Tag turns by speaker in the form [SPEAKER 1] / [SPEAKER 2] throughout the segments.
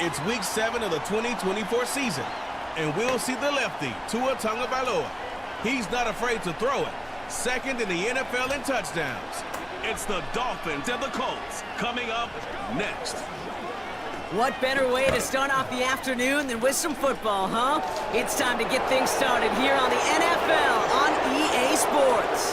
[SPEAKER 1] It's week 7 of the 2024 season, and we'll see the lefty, Tua Tagovailoa. He's not afraid to throw it. Second in the NFL in touchdowns. It's the Dolphins and the Colts coming up next.
[SPEAKER 2] What better way to start off the afternoon than with some football, huh? It's time to get things started here on the NFL on EA Sports.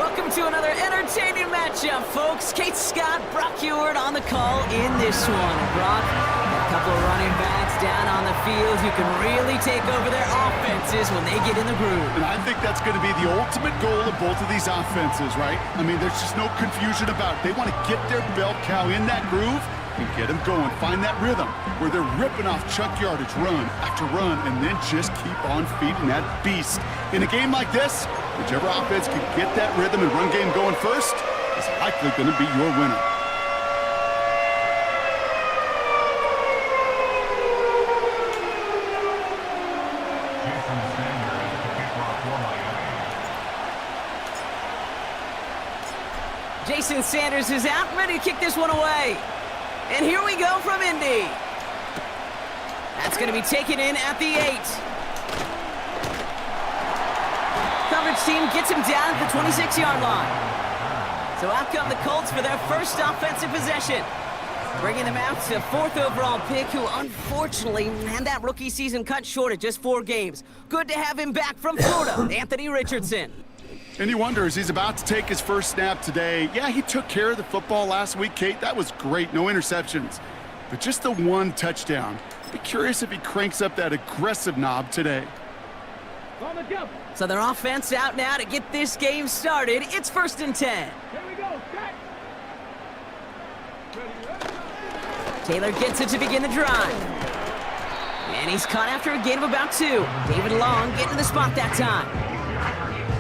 [SPEAKER 2] Welcome to another entertaining matchup, folks. Kate Scott, Brock Ewart on the call in this one. Brock, a couple of running backs down on the field who can really take over their offenses when they get in the groove.
[SPEAKER 3] And I think that's going to be the ultimate goal of both of these offenses, right? I mean, there's just no confusion about it. They want to get their bell cow in that groove and get them going. Find that rhythm where they're ripping off chunk yardage run after run and then just keep on feeding that beast. In a game like this, whichever offense can get that rhythm and run game going first is likely going to be your winner.
[SPEAKER 2] Jason Sanders is out, ready to kick this one away. And here we go from Indy. That's going to be taken in at the 8. Coverage team gets him down at the 26-yard line. So out come the Colts for their first offensive possession. Bringing them out to 4th overall pick, who unfortunately had that rookie season cut short at just 4 games. Good to have him back from Florida, Anthony Richardson.
[SPEAKER 3] And you wonder, as he's about to take his first snap today, yeah, he took care of the football last week, Kate. That was great, no interceptions. But just the 1 touchdown. Be curious if he cranks up that aggressive knob today.
[SPEAKER 2] So their offense out now to get this game started. It's 1st and 10.
[SPEAKER 4] Here we go.
[SPEAKER 2] Taylor gets it to begin the drive. And he's caught after a gain of about 2. David Long getting to the spot that time.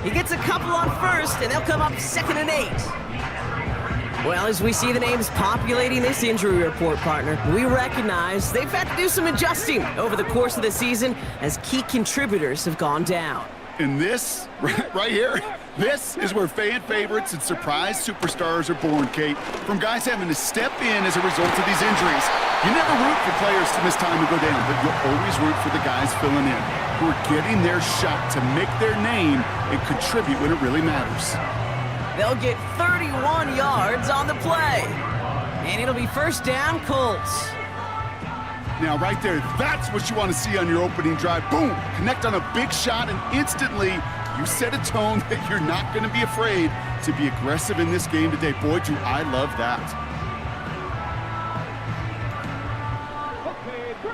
[SPEAKER 2] He gets a couple on first, and they'll come up 2nd and 8. Well, as we see the names populating this injury report, partner, we recognize they've had to do some adjusting over the course of the season as key contributors have gone down.
[SPEAKER 3] And this, right here, this is where fan favorites and surprise superstars are born, Kate. From guys having to step in as a result of these injuries. You never root for players to miss time and go down, but you'll always root for the guys filling in, who are getting their shot to make their name and contribute when it really matters.
[SPEAKER 2] They'll get 31 yards on the play. And it'll be 1st down, Colts.
[SPEAKER 3] Now, right there, that's what you want to see on your opening drive. Boom! Connect on a big shot, and instantly you set a tone that you're not going to be afraid to be aggressive in this game today. Boy, do I love that.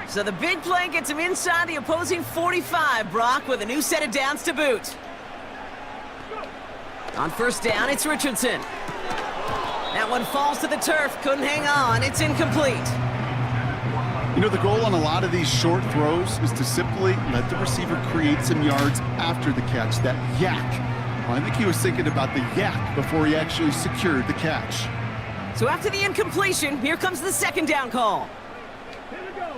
[SPEAKER 2] So the big play gets him inside the opposing 45, Brock, with a new set of downs to boot. On 1st down, it's Richardson. That one falls to the turf, couldn't hang on, it's incomplete.
[SPEAKER 3] You know, the goal on a lot of these short throws is to simply let the receiver create some yards after the catch, that yak. Well, I think he was thinking about the yak before he actually secured the catch.
[SPEAKER 2] So after the incompletion, here comes the 2nd down call.
[SPEAKER 4] Here we go.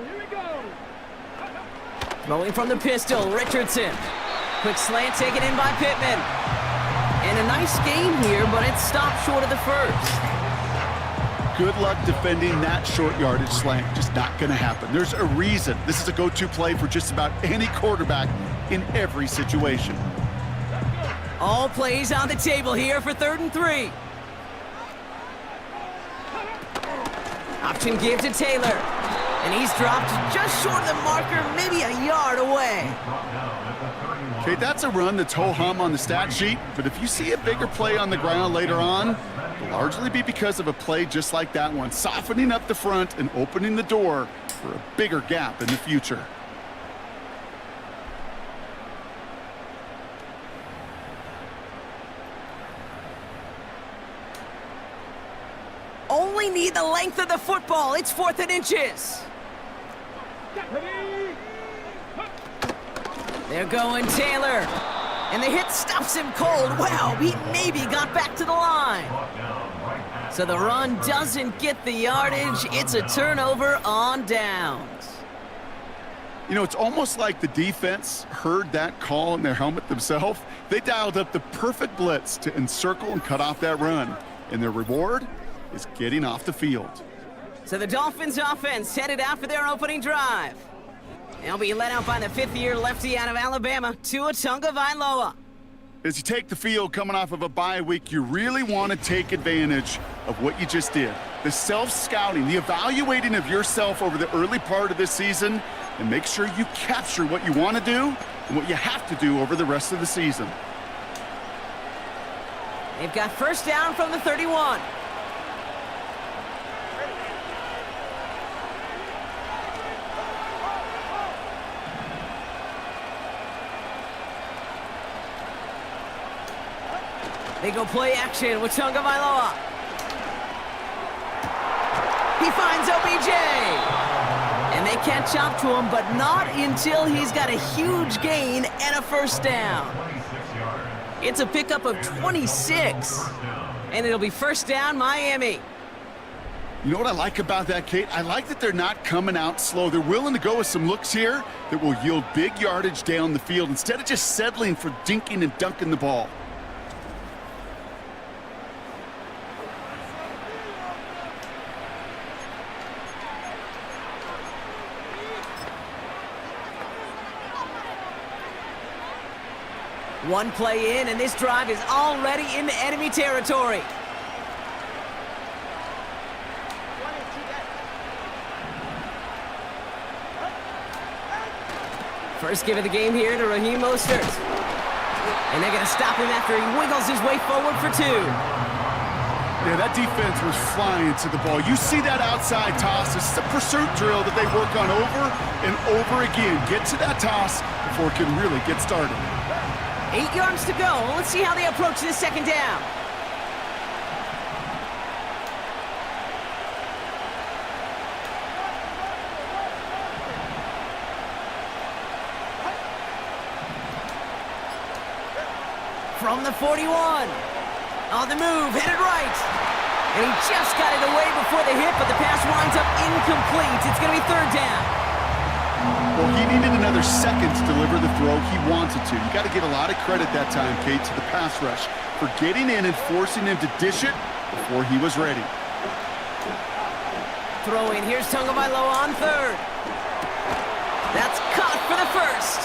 [SPEAKER 2] Throwing from the pistol, Richardson. Quick slant taken in by Pittman. And a nice game here, but it stopped short of the 1st.
[SPEAKER 3] Good luck defending that short yardage slant. Just not going to happen. There's a reason this is a go-to play for just about any quarterback in every situation.
[SPEAKER 2] All plays on the table here for 3rd and 3. Option give to Taylor. And he's dropped just short of the marker, maybe a yard away.
[SPEAKER 3] Okay, that's a run that's ho-hum on the stat sheet, but if you see a bigger play on the ground later on, it'll largely be because of a play just like that one, softening up the front and opening the door for a bigger gap in the future.
[SPEAKER 2] Only need the length of the football. It's 4th and inches. They're going Taylor. And the hit stops him cold. Wow, he maybe got back to the line. So the run doesn't get the yardage. It's a turnover on downs.
[SPEAKER 3] You know, it's almost like the defense heard that call in their helmet themselves. They dialed up the perfect blitz to encircle and cut off that run. And their reward is getting off the field.
[SPEAKER 2] So the Dolphins offense headed out for their opening drive. They'll be led out by the fifth-year lefty out of Alabama, Tua Tagovailoa.
[SPEAKER 3] As you take the field coming off of a bye week, you really want to take advantage of what you just did. The self-scouting, the evaluating of yourself over the early part of this season, and make sure you capture what you want to do and what you have to do over the rest of the season.
[SPEAKER 2] They've got first down from the 31. They go play action with Tagovailoa. He finds OBJ. And they catch up to him, but not until he's got a huge gain and a first down. It's a pickup of 26. And it'll be first down, Miami.
[SPEAKER 3] You know what I like about that, Kate? I like that they're not coming out slow. They're willing to go with some looks here that will yield big yardage down the field instead of just settling for dinking and dunking the ball.
[SPEAKER 2] One play in, and this drive is already into enemy territory. First give of the game here to Raheem Mostert. And they're going to stop him after he wiggles his way forward for 2.
[SPEAKER 3] Yeah, that defense was flying to the ball. You see that outside toss. This is a pursuit drill that they work on over and over again. Get to that toss before it can really get started.
[SPEAKER 2] 8 yards to go. Let's see how they approach this second down. From the 41. On the move, headed right. And he just got it away before the hit, but the pass winds up incomplete. It's going to be third down.
[SPEAKER 3] Well, he needed another second to deliver the throw he wanted to. You got to give a lot of credit that time, Kate, to the pass rush for getting in and forcing him to dish it before he was ready.
[SPEAKER 2] Throw in. Here's Tagovailoa on third. That's caught for the first.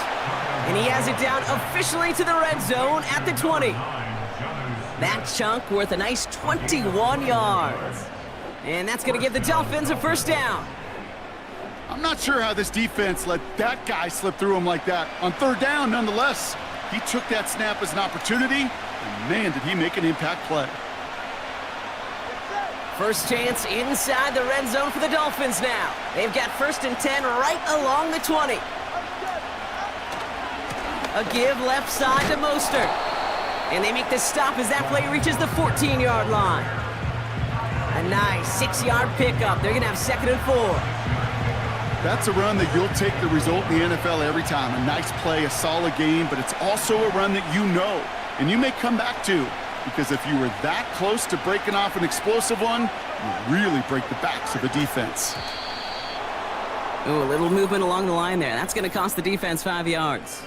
[SPEAKER 2] And he has it down officially to the red zone at the 20. That chunk worth a nice 21 yards. And that's going to give the Dolphins a first down.
[SPEAKER 3] I'm not sure how this defense let that guy slip through him like that. On third down, nonetheless, he took that snap as an opportunity, and man, did he make an impact play.
[SPEAKER 2] First chance inside the red zone for the Dolphins now. They've got first and 10 right along the 20. A give left side to Mostert. And they make the stop as that play reaches the 14-yard line. A nice 6-yard pickup. They're going to have second and 4.
[SPEAKER 3] That's a run that you'll take the result in the NFL every time. A nice play, a solid game, but it's also a run that you know, and you may come back to, because if you were that close to breaking off an explosive one, you really break the backs of a defense.
[SPEAKER 2] Ooh, a little movement along the line there. That's going to cost the defense 5 yards.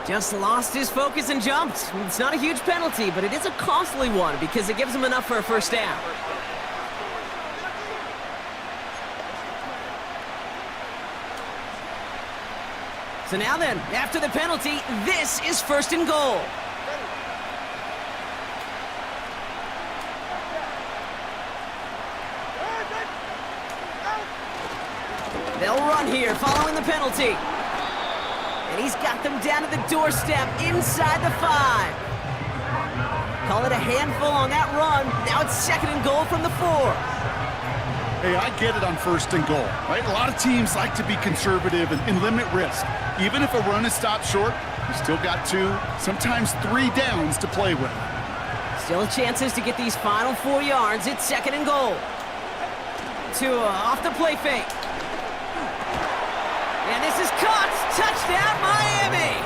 [SPEAKER 2] Just lost his focus and jumped. It's not a huge penalty, but it is a costly one because it gives him enough for a first down. So now then, after the penalty, this is first and goal. They'll run here following the penalty. And he's got them down to the doorstep inside the 5. Call it a handful on that run. Now it's second and goal from the 4.
[SPEAKER 3] Hey, I get it on first and goal, right? A lot of teams like to be conservative and limit risk. Even if a run is stopped short, you still got 2, sometimes 3 downs to play with.
[SPEAKER 2] Still chances to get these final 4 yards. It's second and goal. Tua off the play fake. And this is caught. Touchdown, Miami!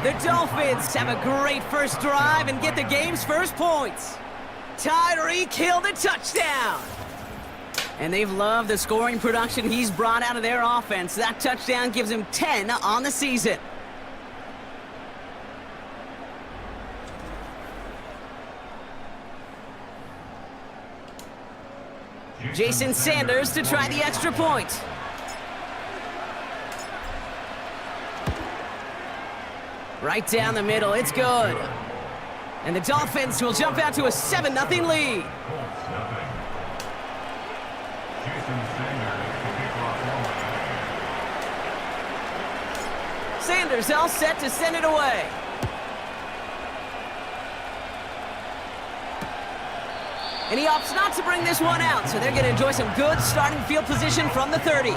[SPEAKER 2] The Dolphins have a great first drive and get the game's first points. Tyreek Hill the touchdown. And they've loved the scoring production he's brought out of their offense. That touchdown gives him 10 on the season. Jason Sanders to try the extra point. Right down the middle, it's good. And the Dolphins will jump out to a 7-0 lead. Sanders all set to send it away. And he opts not to bring this one out, so they're going to enjoy some good starting field position from the 30.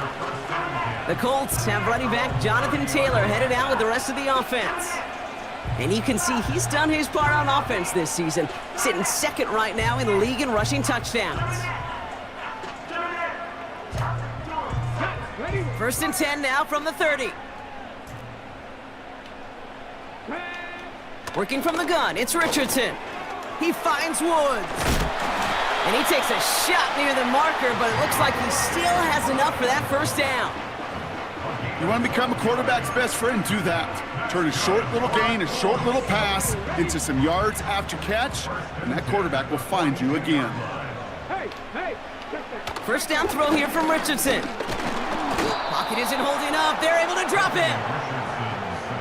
[SPEAKER 2] The Colts have running back Jonathan Taylor headed out with the rest of the offense. And you can see he's done his part on offense this season, sitting second right now in the league in rushing touchdowns. First and 10 now from the 30. Working from the gun, it's Richardson. He finds Woods. And he takes a shot near the marker, but it looks like he still has enough for that first down.
[SPEAKER 3] You want to become a quarterback's best friend, do that. Turn a short little gain, a short little pass into some yards after catch, and that quarterback will find you again.
[SPEAKER 2] First down throw here from Richardson. Pocket isn't holding up. They're able to drop him.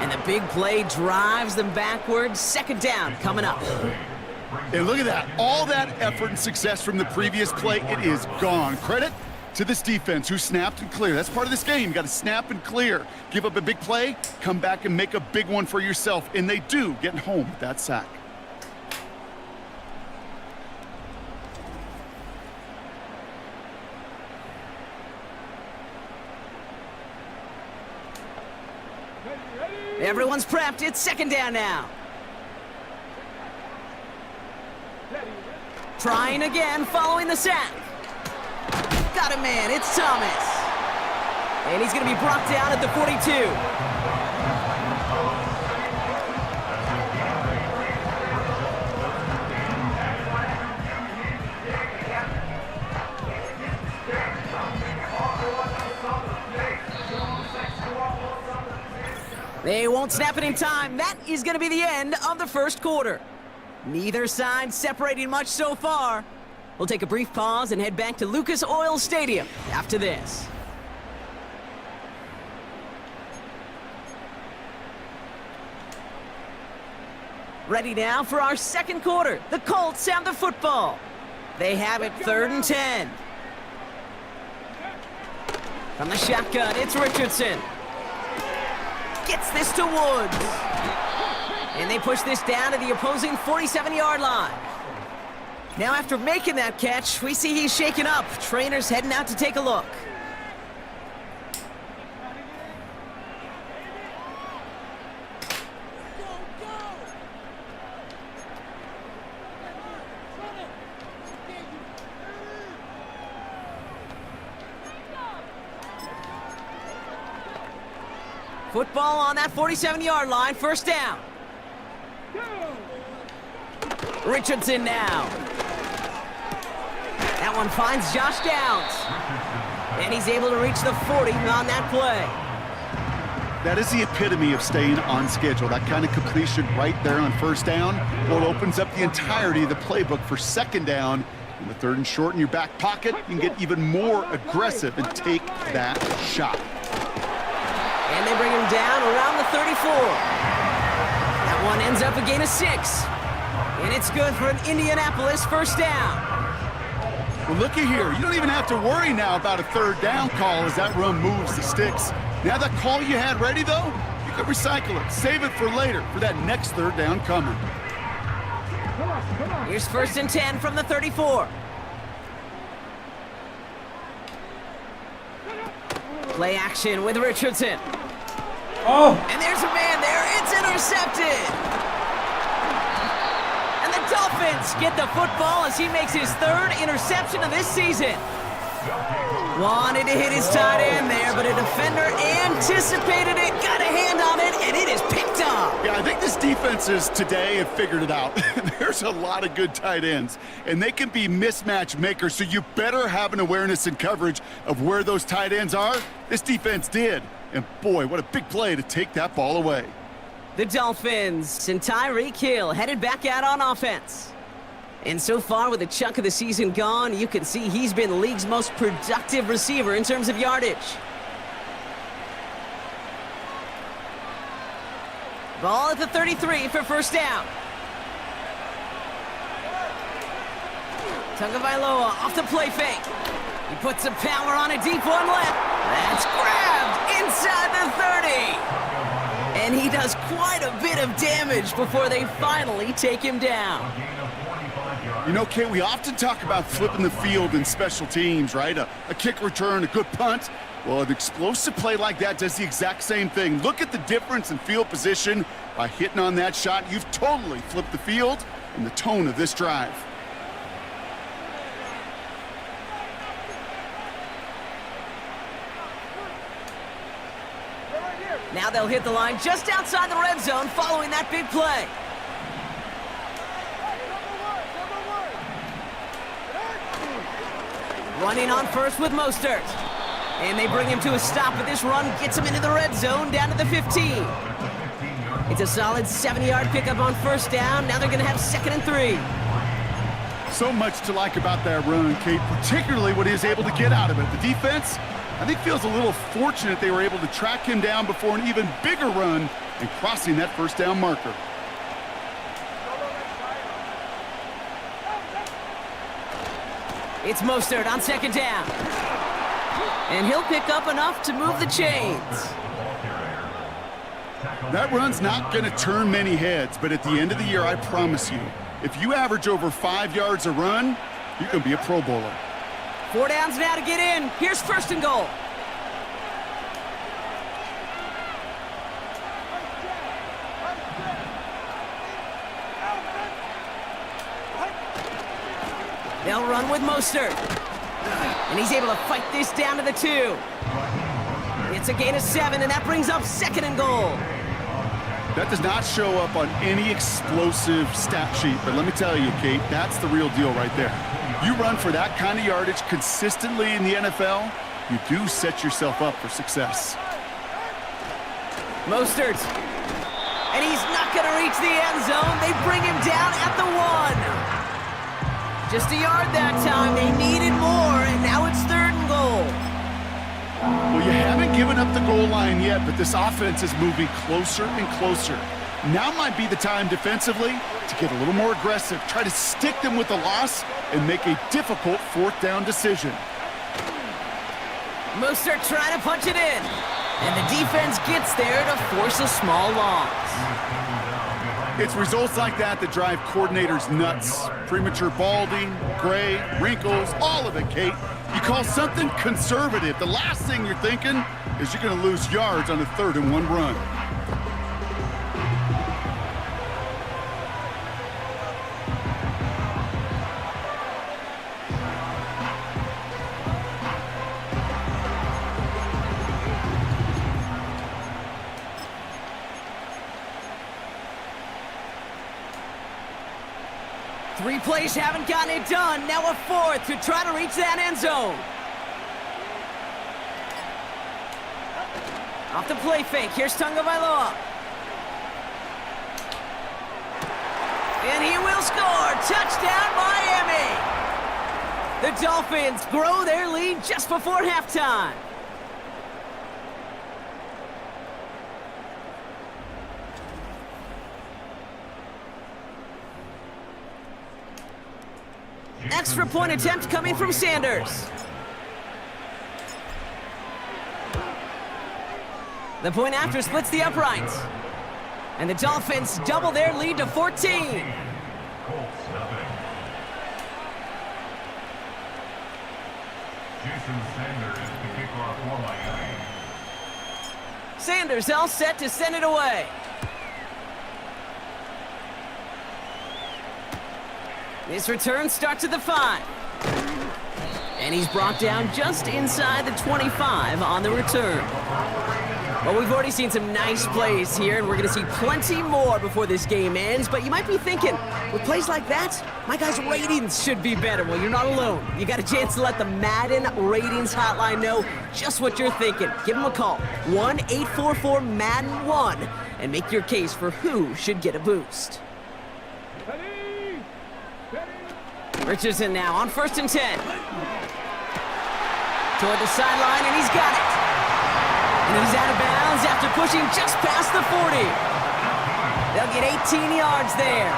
[SPEAKER 2] And the big play drives them backwards. Second down coming up.
[SPEAKER 3] And look at that. All that effort and success from the previous play, it is gone. Credit to this defense who snapped and cleared. That's part of this game. You got to snap and clear. Give up a big play, come back and make a big one for yourself. And they do, getting home with that sack.
[SPEAKER 2] Everyone's prepped. It's second down now. Trying again, following the sack. Got a man, it's Thomas. And he's going to be brought down at the 42. They won't snap it in time. That is going to be the end of the first quarter. Neither side separating much so far. We'll take a brief pause and head back to Lucas Oil Stadium after this. Ready now for our second quarter. The Colts have the football. They have it 3rd and 10. From the shotgun, it's Richardson. Gets this to Woods. And they push this down to the opposing 47-yard line. Now after making that catch, we see he's shaken up. Trainer's heading out to take a look. Football on that 47-yard line, first down. Richardson now. That one finds Josh Downs. And he's able to reach the 40 on that play.
[SPEAKER 3] That is the epitome of staying on schedule. That kind of completion right there on first down. Well, it opens up the entirety of the playbook for second down. And with 3rd and short in your back pocket, you can get even more aggressive and take that shot.
[SPEAKER 2] And they bring him down around the 34. That one ends up a gain of 6. And it's good for an Indianapolis first down.
[SPEAKER 3] Well, looky here. You don't even have to worry now about a 3rd down call as that run moves the sticks. Now that call you had ready, though, you can recycle it. Save it for later for that next 3rd down coming.
[SPEAKER 2] Here's 1st and 10 from the 34. Play action with Richardson.
[SPEAKER 4] Oh!
[SPEAKER 2] And there's a man there. It's intercepted. And the Dolphins get the football as he makes his 3rd interception of this season. Wanted to hit his tight end there, but a defender anticipated it, got a hand on it, and it is picked up.
[SPEAKER 3] Yeah, I think this defenses today have figured it out. There's a lot of good tight ends, and they can be mismatch makers, so you better have an awareness and coverage of where those tight ends are. This defense did, and boy, what a big play to take that ball away.
[SPEAKER 2] The Dolphins and Tyreek Hill headed back out on offense. And so far, with a chunk of the season gone, you can see he's been the league's most productive receiver in terms of yardage. Ball at the 33 for first down. Tagovailoa off the play fake. He puts some power on a deep one left. That's grabbed inside the 30. And he does quite a bit of damage before they finally take him down.
[SPEAKER 3] You know, Kate, we often talk about flipping the field in special teams, right? A kick return, a good punt. Well, an explosive play like that does the exact same thing. Look at the difference in field position. By hitting on that shot, you've totally flipped the field and the tone of this drive.
[SPEAKER 2] Now they'll hit the line just outside the red zone following that big play. Running on first with Mostert. And they bring him to a stop, but this run gets him into the red zone down to the 15. It's a solid 70-yard pickup on first down. Now they're going to have 2nd and 3.
[SPEAKER 3] So much to like about that run, Kate, particularly what he was able to get out of it. The defense, I think, feels a little fortunate they were able to track him down before an even bigger run and crossing that first down marker.
[SPEAKER 2] It's Mostert on 2nd down. And he'll pick up enough to move the chains.
[SPEAKER 3] That run's not going to turn many heads, but at the end of the year, I promise you, if you average over 5 yards a run, you're going to be a Pro Bowler.
[SPEAKER 2] 4 downs now to get in. Here's 1st and goal. They'll run with Mostert. And he's able to fight this down to the 2. It's a gain of 7, and that brings up 2nd and goal.
[SPEAKER 3] That does not show up on any explosive stat sheet, but let me tell you, Kate, that's the real deal right there. You run for that kind of yardage consistently in the NFL, you do set yourself up for success.
[SPEAKER 2] Mostert. And he's not going to reach the end zone. They bring him down at the 1. Just a yard that time. They needed more, and now it's 3rd and goal.
[SPEAKER 3] Well, you haven't given up the goal line yet, but this offense is moving closer and closer. Now might be the time defensively to get a little more aggressive, try to stick them with the loss, and make a difficult 4th down decision.
[SPEAKER 2] Mostert trying to punch it in, and the defense gets there to force a small loss.
[SPEAKER 3] It's results like that that drive coordinators nuts. Premature balding, gray, wrinkles, all of it, Kate. You call something conservative. The last thing you're thinking is you're going to lose yards on a 3rd and 1 run.
[SPEAKER 2] Three plays haven't gotten it done. Now a 4th to try to reach that end zone. Off the play fake. Here's Tagovailoa. And he will score. Touchdown, Miami. The Dolphins grow their lead just before halftime. Extra point attempt coming from Sanders. The point after splits the uprights. And the Dolphins double their lead to 14. Sanders all set to send it away. This return starts at the 5. And he's brought down just inside the 25 on the return. Well, we've already seen some nice plays here, and we're going to see plenty more before this game ends. But you might be thinking, with plays like that, my guys' ratings should be better. Well, you're not alone. You got a chance to let the Madden ratings hotline know just what you're thinking. Give them a call, 1-844-MADDEN-1, and make your case for who should get a boost.
[SPEAKER 4] Ready? Ready?
[SPEAKER 2] Richardson now on 1st and 10. Toward the sideline, and he's got it. And he's out of bounds after pushing just past the 40. They'll get 18 yards there.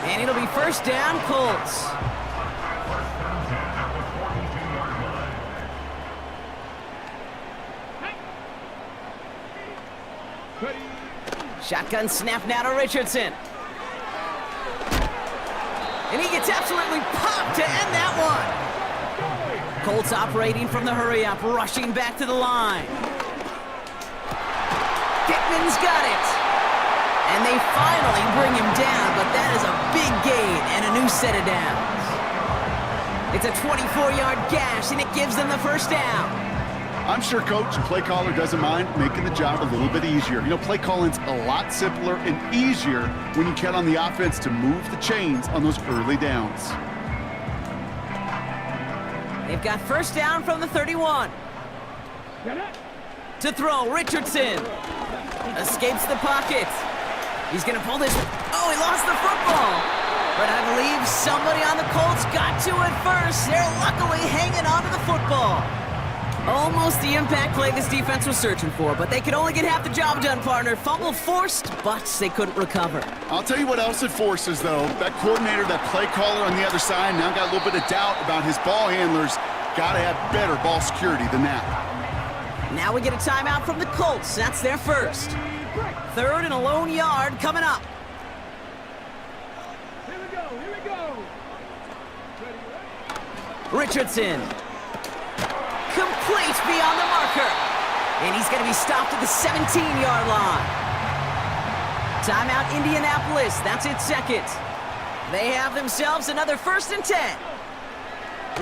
[SPEAKER 2] And it'll be 1st down, Colts. Shotgun snap now to Richardson. And he gets absolutely popped to end that one. Colts operating from the hurry-up, rushing back to the line. Pittman's got it. And they finally bring him down, but that is a big gain and a new set of downs. It's a 24-yard gash, and it gives them the 1st down.
[SPEAKER 3] I'm sure coach and play caller doesn't mind making the job a little bit easier. You know, play calling's a lot simpler and easier when you count on the offense to move the chains on those early downs.
[SPEAKER 2] They've got 1st down from the 31. To throw, Richardson. Escapes the pocket. He's going to pull this. Oh, he lost the football. But I believe somebody on the Colts got to it first. They're luckily hanging on to the football. Almost the impact play this defense was searching for, but they could only get half the job done, partner. Fumble forced, but they couldn't recover.
[SPEAKER 3] I'll tell you what else it forces, though. That coordinator, that play caller on the other side, now got a little bit of doubt about his ball handlers. Got to have better ball security than that.
[SPEAKER 2] Now we get a timeout from the Colts. That's their 1st. 3rd and a lone yard coming up.
[SPEAKER 4] Here we go, here we go.
[SPEAKER 2] Richardson. Complete beyond the marker. And he's going to be stopped at the 17-yard line. Timeout Indianapolis. That's its 2nd. They have themselves another 1st and 10.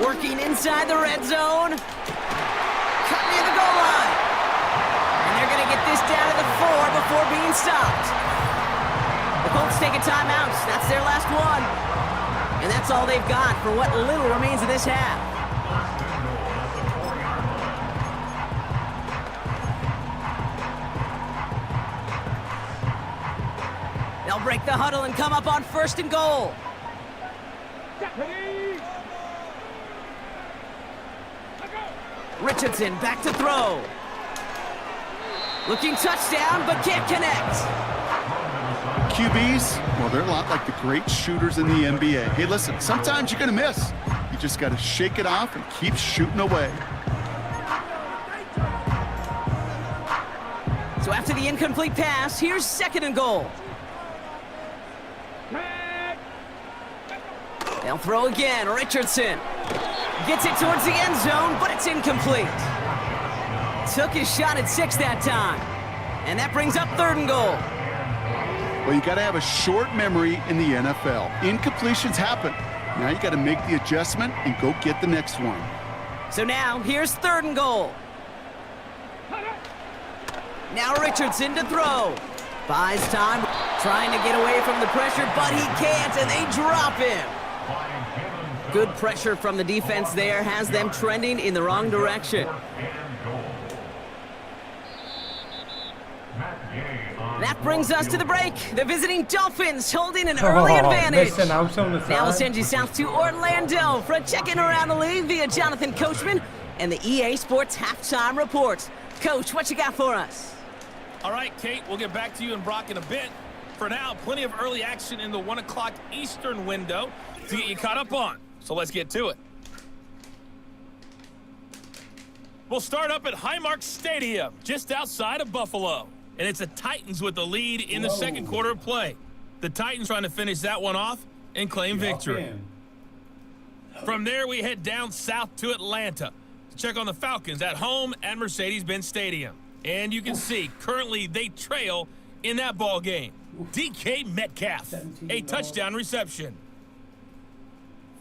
[SPEAKER 2] Working inside the red zone. Cut near the goal line. And they're going to get this down to the 4 before being stopped. The Colts take a timeout. That's their last one. And that's all they've got for what little remains of this half. They'll break the huddle and come up on 1st and goal. Richardson back to throw. Looking touchdown, but can't connect.
[SPEAKER 3] QBs, well, they're a lot like the great shooters in the NBA. Hey, listen, sometimes you're going to miss. You just got to shake it off and keep shooting away.
[SPEAKER 2] So after the incomplete pass, here's 2nd and goal. They'll throw again. Richardson gets it towards the end zone, but it's incomplete. Took his shot at 6 that time. And that brings up 3rd and goal.
[SPEAKER 3] Well, you got to have a short memory in the NFL. Incompletions happen. Now you got to make the adjustment and go get the next one.
[SPEAKER 2] So now, here's 3rd and goal. Now Richardson to throw. Buys time, trying to get away from the pressure, but he can't, and they drop him. Good pressure from the defense there has them trending in the wrong direction. That brings us to the break. The visiting Dolphins holding an early advantage. Now we'll send you south to Orlando for a check-in around the league via Jonathan Coachman and the EA Sports Halftime Report. Coach, what you got for us?
[SPEAKER 5] All right, Kate, we'll get back to you and Brock in a bit. For now, plenty of early action in the 1 o'clock Eastern window to get you caught up on. So let's get to it. We'll start up at Highmark Stadium, just outside of Buffalo. And it's the Titans with the lead in the second quarter of play. The Titans trying to finish that one off and claim victory. From there, we head down south to Atlanta to check on the Falcons at home at Mercedes-Benz Stadium. And you can see, currently they trail in that ball game. DK Metcalf, a touchdown reception.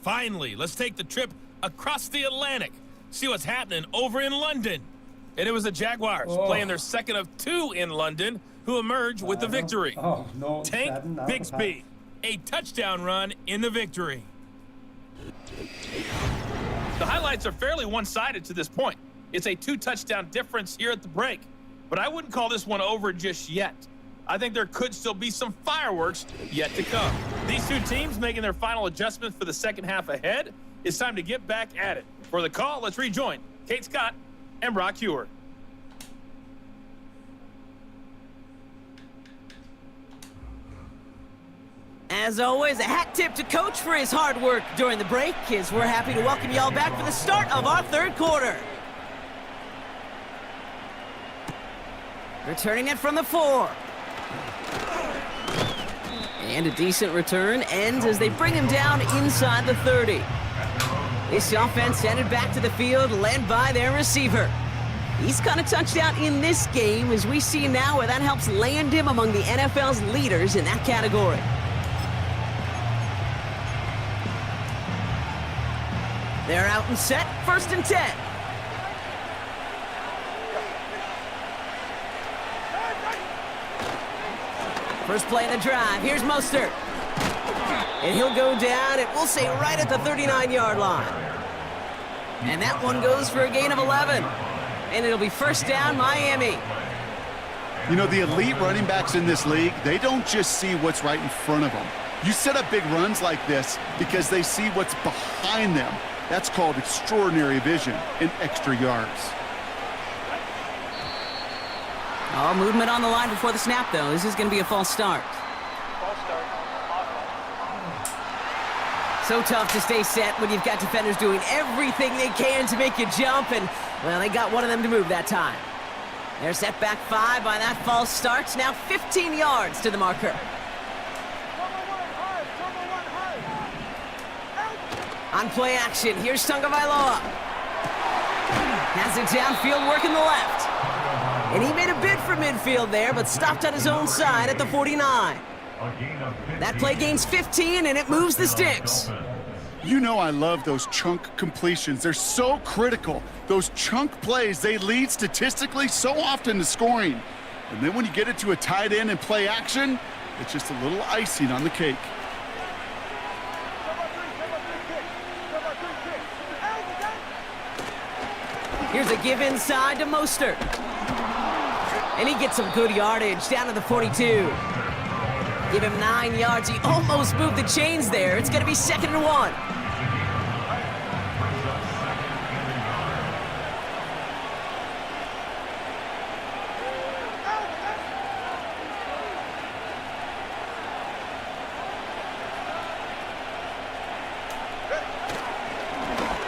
[SPEAKER 5] Finally, let's take the trip across the Atlantic, see what's happening over in London. And it was the Jaguars playing their second of 2 in London who emerged with the victory. Tank Bigsby, a touchdown run in the victory. The highlights are fairly one-sided to this point. It's a 2-touchdown difference here at the break, but I wouldn't call this one over just yet. I think there could still be some fireworks yet to come. These two teams making their final adjustments for the second half ahead. It's time to get back at it. For the call, let's rejoin Kate Scott and Brock Hewer.
[SPEAKER 2] As always, a hat tip to Coach for his hard work during the break, as we're happy to welcome y'all back for the start of our third quarter. Returning it from the 4. And a decent return ends as they bring him down inside the 30. This offense headed back to the field, led by their receiver. He's got a touchdown in this game, as we see now where that helps land him among the NFL's leaders in that category. They're out and set, 1st and 10. First play of the drive, here's Mostert. And he'll go down, and we'll say right at the 39-yard line. And that one goes for a gain of 11. And it'll be first down, Miami.
[SPEAKER 3] You know, the elite running backs in this league, they don't just see what's right in front of them. You set up big runs like this because they see what's behind them. That's called extraordinary vision and extra yards.
[SPEAKER 2] Oh, movement on the line before the snap, though. This is going to be a false start. So tough to stay set when you've got defenders doing everything they can to make you jump, and, well, they got one of them to move that time. They're set back 5 by that false start. Now 15 yards to the marker. On play action, here's Tagovailoa. Has it downfield, working the left. And he made a bid for midfield there, but stopped on his own side at the 49. That play gains 15, and it moves the sticks.
[SPEAKER 3] You know I love those chunk completions. They're so critical. Those chunk plays, they lead statistically so often to scoring. And then when you get it to a tight end and play action, it's just a little icing on the cake.
[SPEAKER 2] Here's a give inside to Mostert. And he gets some good yardage down to the 42. Give him 9 yards. He almost moved the chains there. It's going to be 2nd and 1.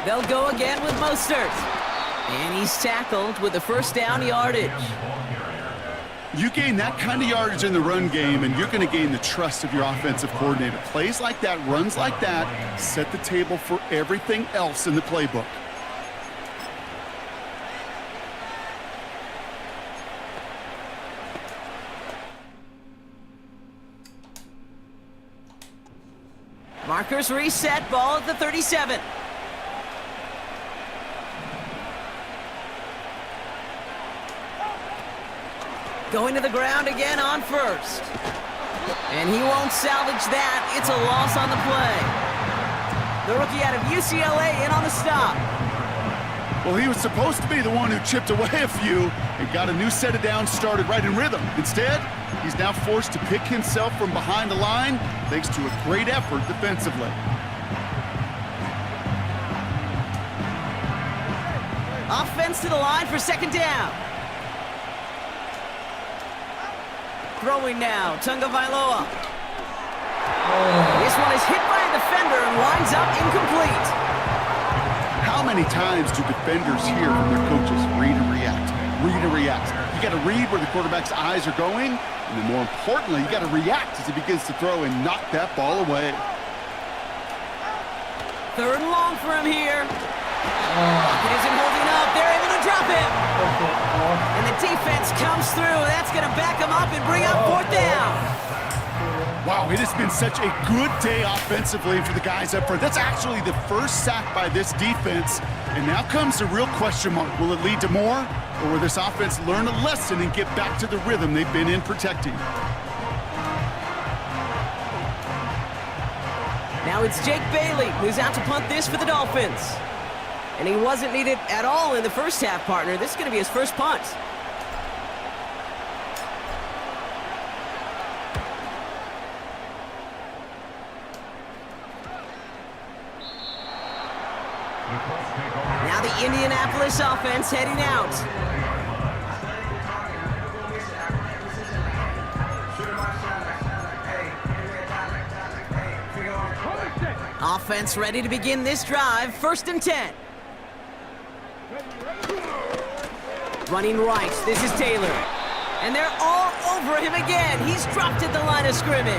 [SPEAKER 2] They'll go again with Mostert. And he's tackled with the first down yardage.
[SPEAKER 3] You gain that kind of yardage in the run game, and you're going to gain the trust of your offensive coordinator. Plays like that, runs like that, set the table for everything else in the playbook.
[SPEAKER 2] Markers reset, ball at the 37. Going to the ground again on first. And he won't salvage that. It's a loss on the play. The rookie out of UCLA in on the stop.
[SPEAKER 3] Well, he was supposed to be the one who chipped away a few and got a new set of downs started right in rhythm. Instead, he's now forced to pick himself from behind the line thanks to a great effort defensively.
[SPEAKER 2] Offense to the line for 2nd down. Throwing now, Tagovailoa. This one is hit by a defender and winds up incomplete.
[SPEAKER 3] How many times do defenders hear from their coaches, read and react, read and react? You got to read where the quarterback's eyes are going, and then more importantly, you got to react as he begins to throw and knock that ball away.
[SPEAKER 2] 3rd and long for him here. It isn't holding up. They're able to drop him. And the defense comes through. That's going to back him up and bring up 4th down.
[SPEAKER 3] Wow, it has been such a good day offensively for the guys up front. That's actually the first sack by this defense. And now comes the real question mark. Will it lead to more? Or will this offense learn a lesson and get back to the rhythm they've been in protecting?
[SPEAKER 2] Now it's Jake Bailey who's out to punt this for the Dolphins. And he wasn't needed at all in the first half, partner. This is going to be his first punt. the Indianapolis offense heading out. Offense ready to begin this drive. 1st and 10. Running right. This is Taylor. And they're all over him again. He's dropped at the line of scrimmage.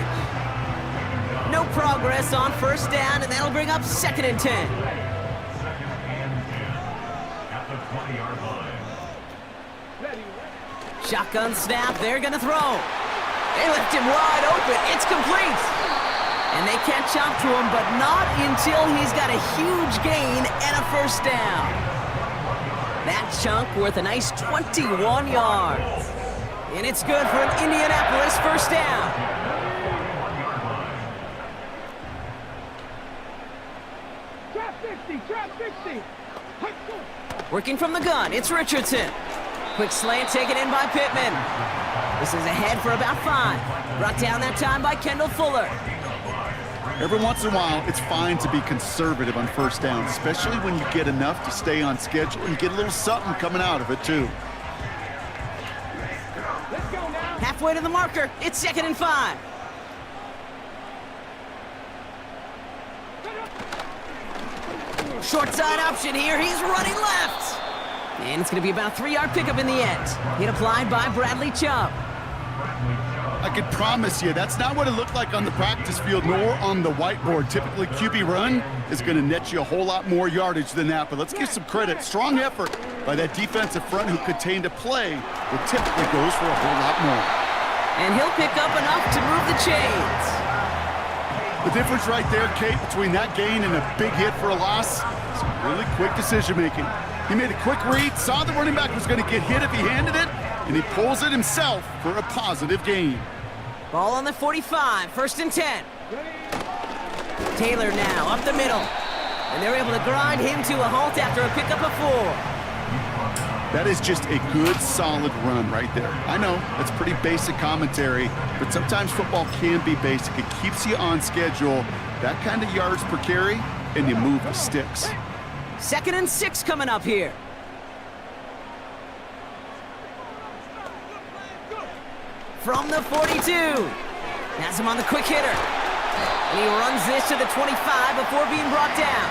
[SPEAKER 2] No progress on 1st down, and that'll bring up 2nd and 10. Shotgun snap. They're going to throw. They left him wide open. It's complete. And they catch up to him, but not until he's got a huge gain and a 1st down. That chunk worth a nice 21 yards. And it's good for an Indianapolis 1st down.
[SPEAKER 4] Trap 50, trap 50.
[SPEAKER 2] Working from the gun, it's Richardson. Quick slant taken in by Pittman. This is ahead for about 5. Brought down that time by Kendall Fuller.
[SPEAKER 3] Every once in a while, it's fine to be conservative on 1st down, especially when you get enough to stay on schedule and get a little something coming out of it, too.
[SPEAKER 4] Let's go now.
[SPEAKER 2] Halfway to the marker, it's 2nd and 5. Short side option here, he's running left. And it's going to be about a 3-yard pickup in the end. Hit applied by Bradley Chubb.
[SPEAKER 3] I can promise you, that's not what it looked like on the practice field nor on the whiteboard. Typically, QB run is going to net you a whole lot more yardage than that, but let's give some credit. Strong effort by that defensive front who contained a play that typically goes for a whole lot more.
[SPEAKER 2] And he'll pick up enough to move the chains.
[SPEAKER 3] The difference right there, Kate, between that gain and a big hit for a loss, some really quick decision-making. He made a quick read, saw the running back was going to get hit if he handed it, and he pulls it himself for a positive gain.
[SPEAKER 2] Ball on the 45, 1st and 10. Taylor now up the middle. And they're able to grind him to a halt after a pickup of 4.
[SPEAKER 3] That is just a good, solid run right there. I know, that's pretty basic commentary, but sometimes football can be basic. It keeps you on schedule, that kind of yards per carry, and you move the sticks.
[SPEAKER 2] 2nd and 6 coming up here. From the 42. Has him on the quick hitter. And he runs this to the 25 before being brought down.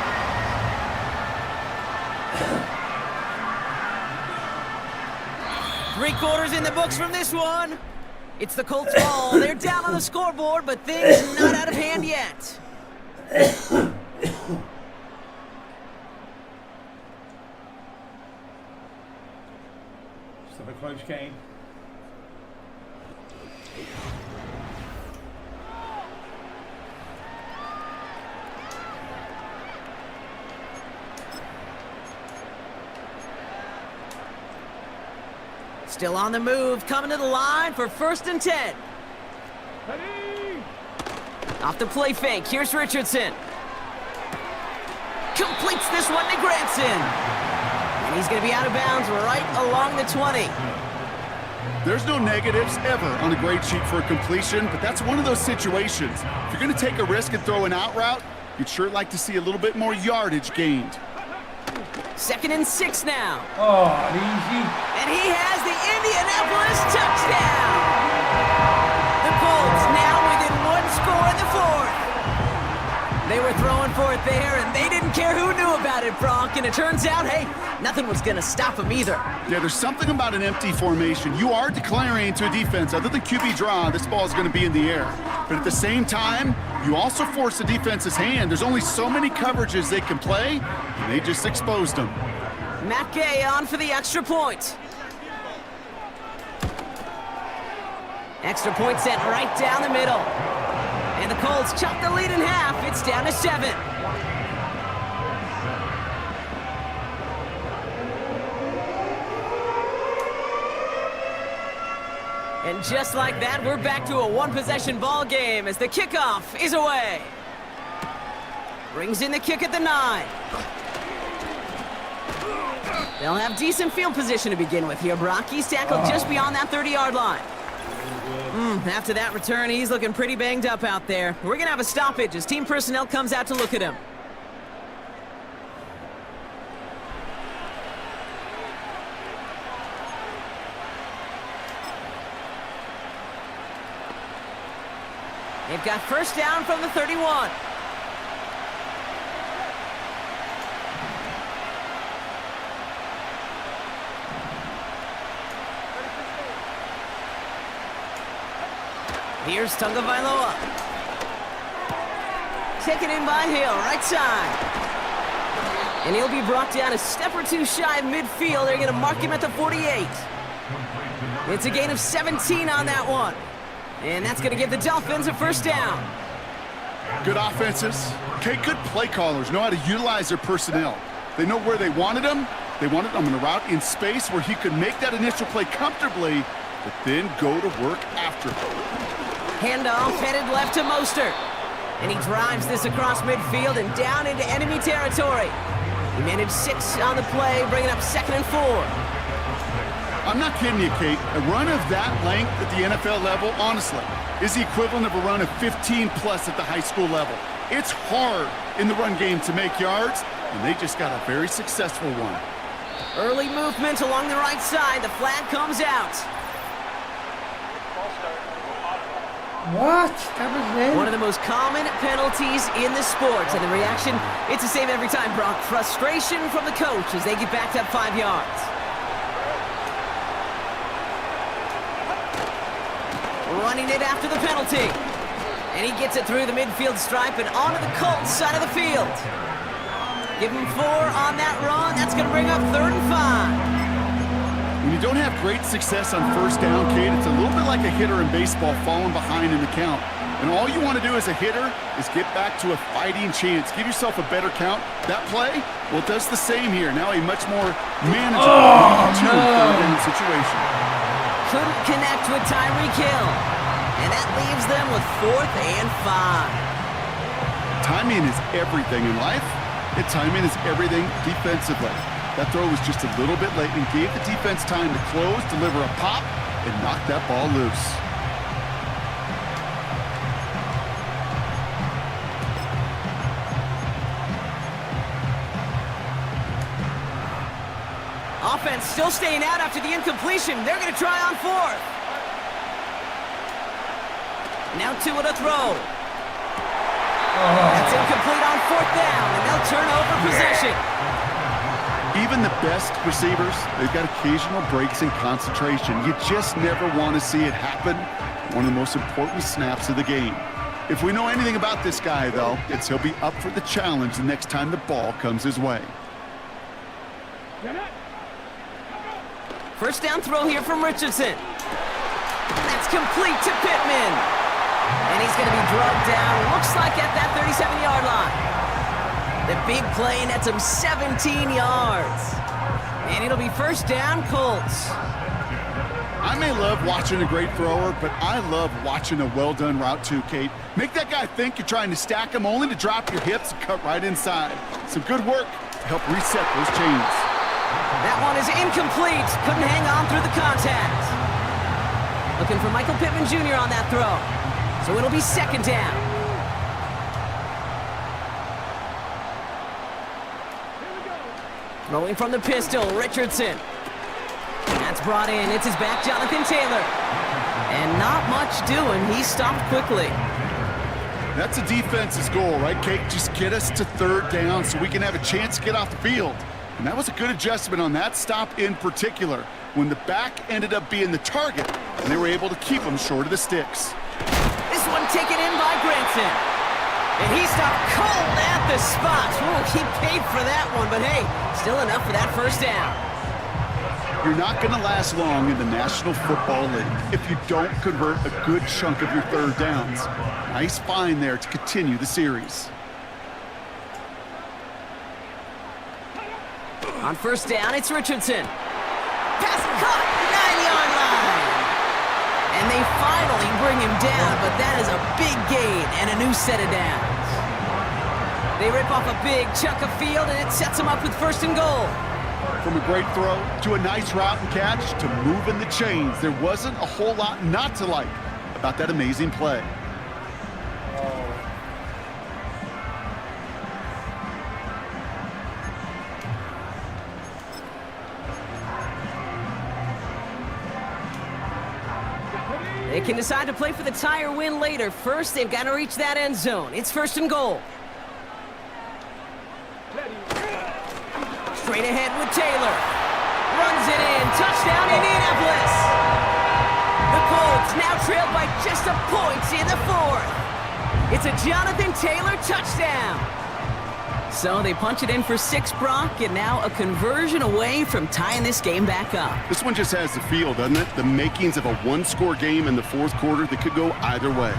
[SPEAKER 2] Three-quarters in the books from this one. It's the Colts ball. They're down on the scoreboard, but things not out of hand yet.
[SPEAKER 6] Still a close game.
[SPEAKER 2] Still on the move, coming to the line for 1st and 10.
[SPEAKER 4] Ready.
[SPEAKER 2] Off the play fake, here's Richardson. Completes this one to Granson. And he's going to be out of bounds right along the 20.
[SPEAKER 3] There's no negatives ever on a grade sheet for a completion, but that's one of those situations. If you're going to take a risk and throw an out route, you'd sure like to see a little bit more yardage gained.
[SPEAKER 2] 2nd and 6 now.
[SPEAKER 6] Oh, easy.
[SPEAKER 2] And he has the Indianapolis touchdown. The Colts now within 1 score in the 4th. They were throwing for it there, and they didn't care who knew about it, Bronk. And it turns out, hey, nothing was going to stop them either.
[SPEAKER 3] Yeah, there's something about an empty formation. You are declaring to a defense, other than QB draw, this ball is going to be in the air. But at the same time, you also force the defense's hand. There's only so many coverages they can play, and they just exposed them.
[SPEAKER 2] Matt Gay on for the extra point. Extra point set right down the middle. And the Colts chop the lead in half. It's down to 7. And just like that, we're back to a one-possession ball game as the kickoff is away. Brings in the kick at the 9. They'll have decent field position to begin with here, Brock. He's tackled just beyond that 30-yard line. After that return, he's looking pretty banged up out there. We're going to have a stoppage as team personnel comes out to look at him. They've got first down from the 31. Here's Tagovailoa. Taken in by Hill, right side. And he'll be brought down a step or two shy of midfield. They're going to mark him at the 48. It's a gain of 17 on that one. And that's going to give the Dolphins a first down.
[SPEAKER 3] Good offenses. Okay, good play callers know how to utilize their personnel. They know where they wanted him. They wanted him in a route in space where he could make that initial play comfortably, but then go to work after it.
[SPEAKER 2] Handoff headed left to Mostert. And he drives this across midfield and down into enemy territory. He managed 6 on the play, bringing up 2nd and 4.
[SPEAKER 3] I'm not kidding you, Kate. A run of that length at the NFL level, honestly, is the equivalent of a run of 15-plus at the high school level. It's hard in the run game to make yards, and they just got a very successful one.
[SPEAKER 2] Early movement along the right side. The flag comes out.
[SPEAKER 6] What? That was it?
[SPEAKER 2] One of the most common penalties in the sports, and the reaction, it's the same every time, Brock. Frustration from the coach as they get backed up 5 yards. Running it after the penalty. And he gets it through the midfield stripe and onto the Colts side of the field. Give him 4 on that run. That's going to bring up 3rd and 5.
[SPEAKER 3] When you don't have great success on first down, Kate, it's a little bit like a hitter in baseball falling behind in the count. And all you want to do as a hitter is get back to a fighting chance. Give yourself a better count. That play, well, it does the same here. Now a much more manageable third down situation.
[SPEAKER 2] Couldn't connect with Tyreek Hill. And that leaves them with 4th and 5.
[SPEAKER 3] Timing is everything in life, and timing is everything defensively. That throw was just a little bit late and gave the defense time to close, deliver a pop, and knock that ball loose.
[SPEAKER 2] Offense still staying out after the incompletion. They're going to try on 4th. Now 2 at a throw. That's incomplete on 4th down, and they'll turn over possession.
[SPEAKER 3] Even the best receivers, they've got occasional breaks in concentration. You just never want to see it happen. One of the most important snaps of the game. If we know anything about this guy, though, it's he'll be up for the challenge the next time the ball comes his way.
[SPEAKER 2] First down throw here from Richardson. That's complete to Pittman. And he's going to be drugged down, looks like at that 37-yard line. The big play nets him 17 yards. And it'll be first down, Colts.
[SPEAKER 3] I may love watching a great thrower, but I love watching a well-done route too, Kate. Make that guy think you're trying to stack him only to drop your hips and cut right inside. Some good work to help reset those chains.
[SPEAKER 2] That one is incomplete. Couldn't hang on through the contact. Looking for Michael Pittman Jr. on that throw. So it'll be 2nd down. Throwing from the pistol, Richardson. That's brought in. It's his back, Jonathan Taylor. And not much doing. He stopped quickly.
[SPEAKER 3] That's a defense's goal, right, Kate? Just get us to 3rd down so we can have a chance to get off the field. And that was a good adjustment on that stop in particular, when the back ended up being the target, and they were able to keep him short of the sticks.
[SPEAKER 2] This one taken in by Granson. And he stopped cold at the spot. Ooh, he paid for that one, but hey, still enough for that first down.
[SPEAKER 3] You're not going to last long in the National Football League if you don't convert a good chunk of your 3rd downs. Nice find there to continue the series.
[SPEAKER 2] On first down, it's Richardson. Pass caught, 9-yard line. And they finally bring him down, but that is a big gain and a new set of downs. They rip off a big chunk of field, and it sets them up with 1st and goal.
[SPEAKER 3] From a great throw to a nice route and catch to moving the chains, there wasn't a whole lot not to like about that amazing play.
[SPEAKER 2] They can decide to play for the tie or win later. First, they've got to reach that end zone. It's 1st and goal. Straight ahead with Taylor. Runs it in. Touchdown, Indianapolis. The Colts now trailed by just a point in the 4th. It's a Jonathan Taylor touchdown. So they punch it in for 6, Brock, and now a conversion away from tying this game back up.
[SPEAKER 3] This one just has the feel, doesn't it? The makings of a one-score game in the 4th quarter that could go either way.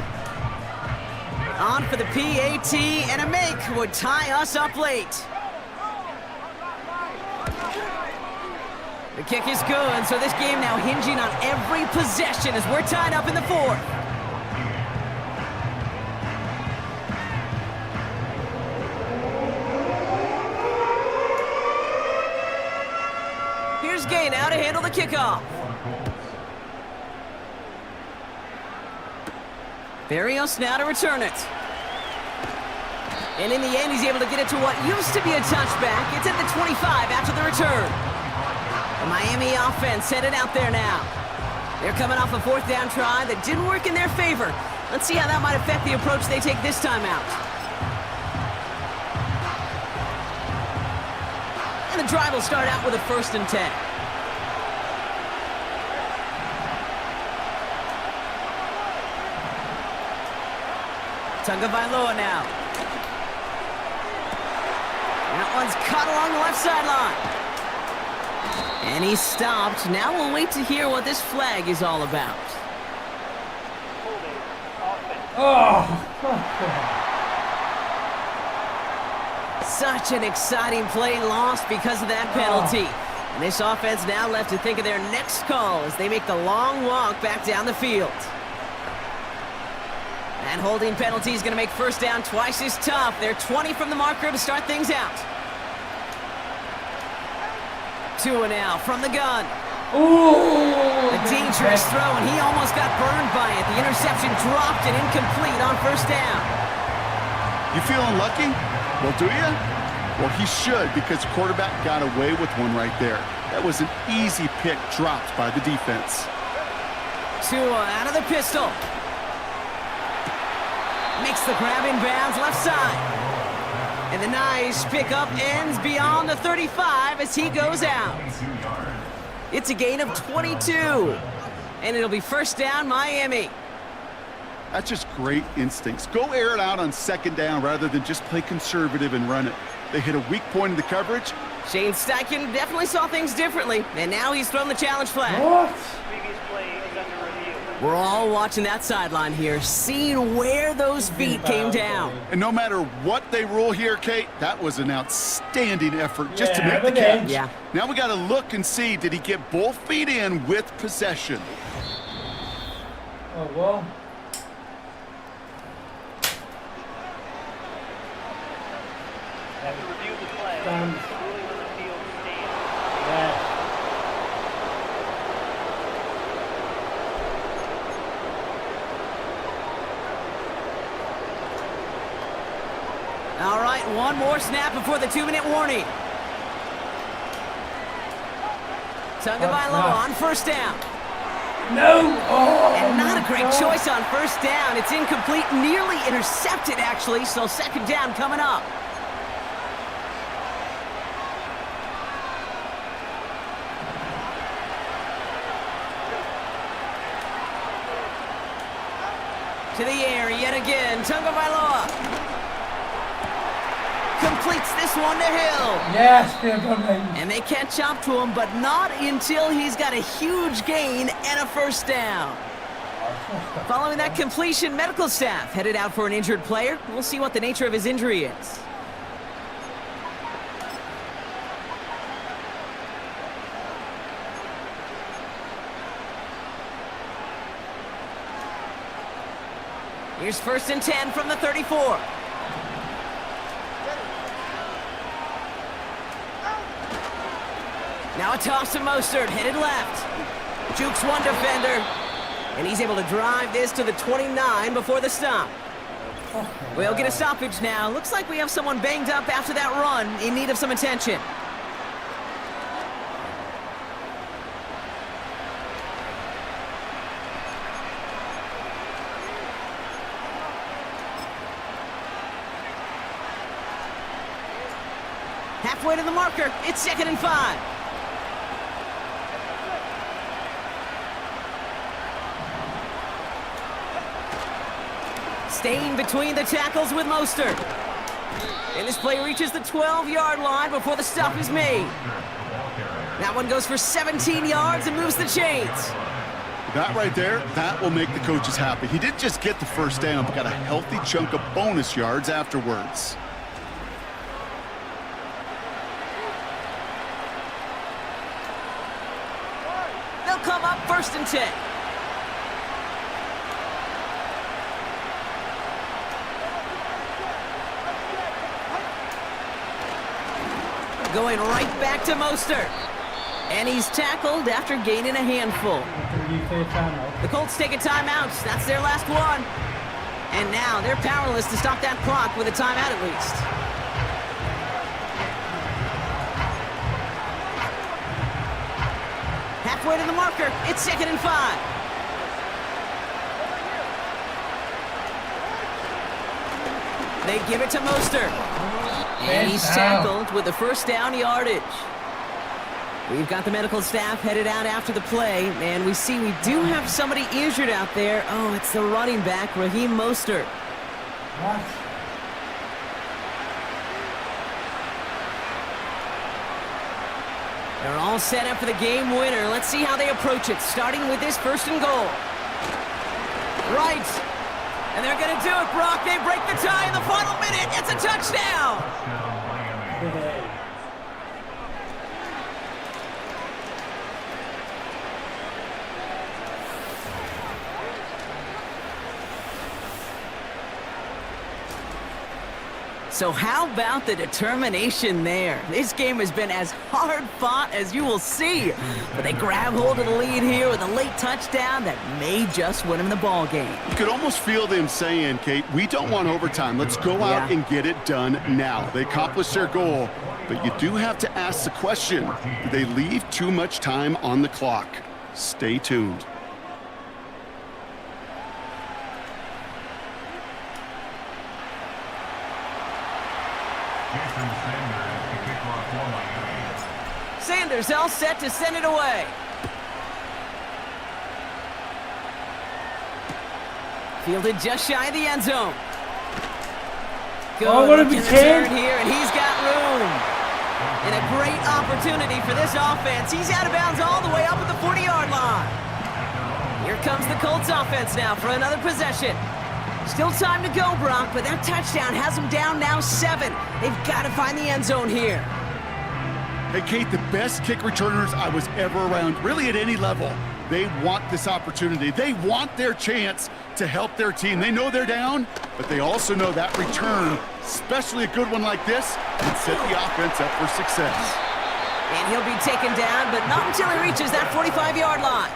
[SPEAKER 2] On for the PAT, and a make would tie us up late. The kick is good, so this game now hinging on every possession as we're tied up in the 4th. Here's Gay now to handle the kickoff. Barrios now to return it. And in the end, he's able to get it to what used to be a touchback. It's at the 25 after the return. The Miami offense headed out there now. They're coming off a 4th down try that didn't work in their favor. Let's see how that might affect the approach they take this time out. And the drive will start out with a 1st and 10. Tagovailoa now. That one's caught along the left sideline. And he's stopped. Now we'll wait to hear what this flag is all about.
[SPEAKER 6] Oh,
[SPEAKER 2] Such an exciting play lost because of that penalty. And this offense now left to think of their next call as they make the long walk back down the field. That holding penalty is going to make 1st down twice as tough. They're 20 from the marker to start things out. Tua now from the gun.
[SPEAKER 6] ooh.
[SPEAKER 2] A dangerous throw, and he almost got burned by it. The interception dropped and incomplete on 1st down.
[SPEAKER 3] You feeling lucky? Well, do you? Well, he should, because the quarterback got away with one right there. That was an easy pick dropped by the defense.
[SPEAKER 2] Tua out of the pistol. Makes the grab in bounds left side. And the nice pickup ends beyond the 35 as he goes out. It's a gain of 22. And it'll be 1st down, Miami.
[SPEAKER 3] That's just great instincts. Go air it out on 2nd down rather than just play conservative and run it. They hit a weak point in the coverage.
[SPEAKER 2] Shane Steichen definitely saw things differently, and now he's thrown the challenge flag.
[SPEAKER 6] What?
[SPEAKER 2] We're all watching that sideline here, seeing where those feet came down.
[SPEAKER 3] And no matter what they rule here, Kate, that was an outstanding effort just to make the
[SPEAKER 6] okay.
[SPEAKER 3] catch.
[SPEAKER 2] Yeah.
[SPEAKER 3] Now we got to look and see, did he get both feet in with possession?
[SPEAKER 6] Oh, well.
[SPEAKER 7] Have to review the play.
[SPEAKER 6] Stand.
[SPEAKER 7] Ruling on the field stand.
[SPEAKER 6] Yeah.
[SPEAKER 2] All right, one more snap before the 2-minute warning. Tagovailoa on 1st down.
[SPEAKER 6] No! Oh,
[SPEAKER 2] And not a
[SPEAKER 6] my
[SPEAKER 2] great
[SPEAKER 6] God.
[SPEAKER 2] choice on 1st down. It's incomplete, nearly intercepted, actually, so 2nd down coming up. To the air yet again, Tagovailoa. Completes this one to Hill.
[SPEAKER 6] Yes, they're coming.
[SPEAKER 2] And they catch up to him, but not until he's got a huge gain and a 1st down. Following that completion, medical staff headed out for an injured player. We'll see what the nature of his injury is. Here's 1st and 10 from the 34. Now a toss to Mostert, headed left. Jukes one defender, and he's able to drive this to the 29 before the stop. We'll get a stoppage now. Looks like we have someone banged up after that run, in need of some attention. Halfway to the marker. It's 2nd and 5. Staying between the tackles with Mostert. And this play reaches the 12-yard line before the stop is made. That one goes for 17 yards and moves the chains.
[SPEAKER 3] That right there, that will make the coaches happy. He didn't just get the first down, but got a healthy chunk of bonus yards afterwards.
[SPEAKER 2] They'll come up 1st and 10. Going right back to Mostert. And he's tackled after gaining a handful. The Colts take a timeout. That's their last one. And now they're powerless to stop that clock with a timeout at least. Halfway to the marker. It's 2nd and 5. They give it to Mostert. And he's tackled with the first down yardage. We've got the medical staff headed out after the play, and we see we do have somebody injured out there. Oh, it's the running back, Raheem Mostert.
[SPEAKER 6] What?
[SPEAKER 2] They're all set up for the game winner. Let's see how they approach it, starting with this 1st and goal. Right. And they're going to do it, Brock. They break the tie in the final minute. It's a touchdown. So how about the determination there? This game has been as hard fought as you will see. But they grab hold of the lead here with a late touchdown that may just win them the ball game.
[SPEAKER 3] You could almost feel them saying, Kate, we don't want overtime. Let's go out and get it done now. They accomplished their goal, but you do have to ask the question, do they leave too much time on the clock? Stay tuned.
[SPEAKER 2] Sanders all set to send it away. Fielded just shy of the end zone. Good looking return here, and he's got room. And a great opportunity for this offense. He's out of bounds all the way up at the 40-yard line. Here comes the Colts offense now for another possession. Still time to go, Brock, but that touchdown has them down now 7. They've got to find the end zone here.
[SPEAKER 3] Hey, Kate, the best kick returners I was ever around, really at any level, they want this opportunity. They want their chance to help their team. They know they're down, but they also know that return, especially a good one like this, can set the offense up for success.
[SPEAKER 2] And he'll be taken down, but not until he reaches that 45-yard line.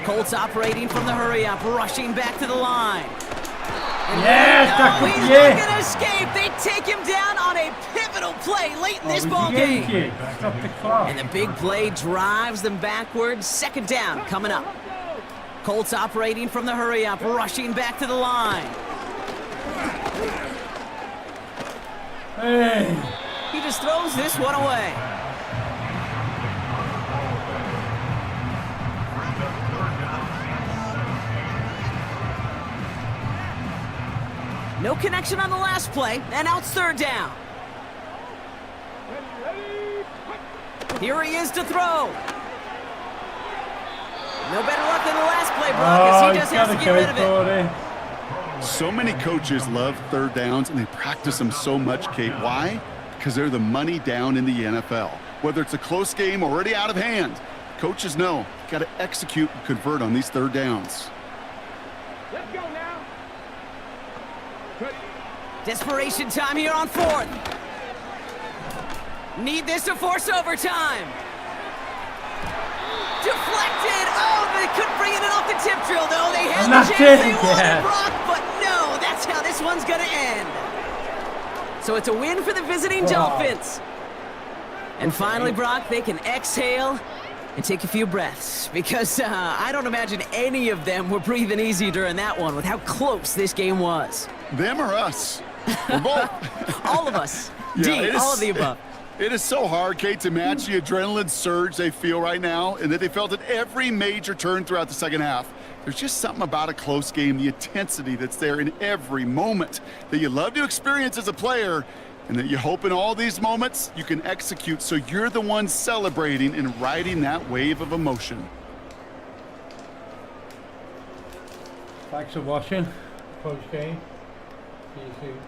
[SPEAKER 2] Colts operating from the hurry-up, rushing back to the line. And
[SPEAKER 6] Yes,
[SPEAKER 2] he's not going to escape. They take him down on a pivotal play late in this ball game.
[SPEAKER 6] Stop the clock.
[SPEAKER 2] And the big play drives them backwards. 2nd down coming up. Colts operating from the hurry-up, rushing back to the line.
[SPEAKER 6] Hey.
[SPEAKER 2] He just throws this one away. No connection on the last play, and now it's 3rd down. Here he is to throw. No better luck than the last play, Brock, as he just has to get rid of it.
[SPEAKER 3] So many coaches love 3rd downs, and they practice them so much, Kate. Why? Because they're the money down in the NFL. Whether it's a close game already out of hand, coaches know you've got to execute and convert on these 3rd downs.
[SPEAKER 4] Let's go now.
[SPEAKER 2] Desperation time here on 4th. Need this to force overtime. Deflected. Oh, they couldn't bring it in off the tip drill, though. They had the chance they wanted, Brock, but no, that's how this one's going to end. So it's a win for the visiting Dolphins. And finally, Brock, they can exhale and take a few breaths, because I don't imagine any of them were breathing easy during that one with how close this game was.
[SPEAKER 3] Them or us? We're both.
[SPEAKER 2] All of us. D, all of the above.
[SPEAKER 3] It is so hard, Kate, to match the adrenaline surge they feel right now and that they felt at every major turn throughout the second half. There's just something about a close game, the intensity that's there in every moment that you love to experience as a player, and that you hope in all these moments you can execute so you're the one celebrating and riding that wave of emotion.
[SPEAKER 6] Thanks for watching. Coach Kane. See you soon.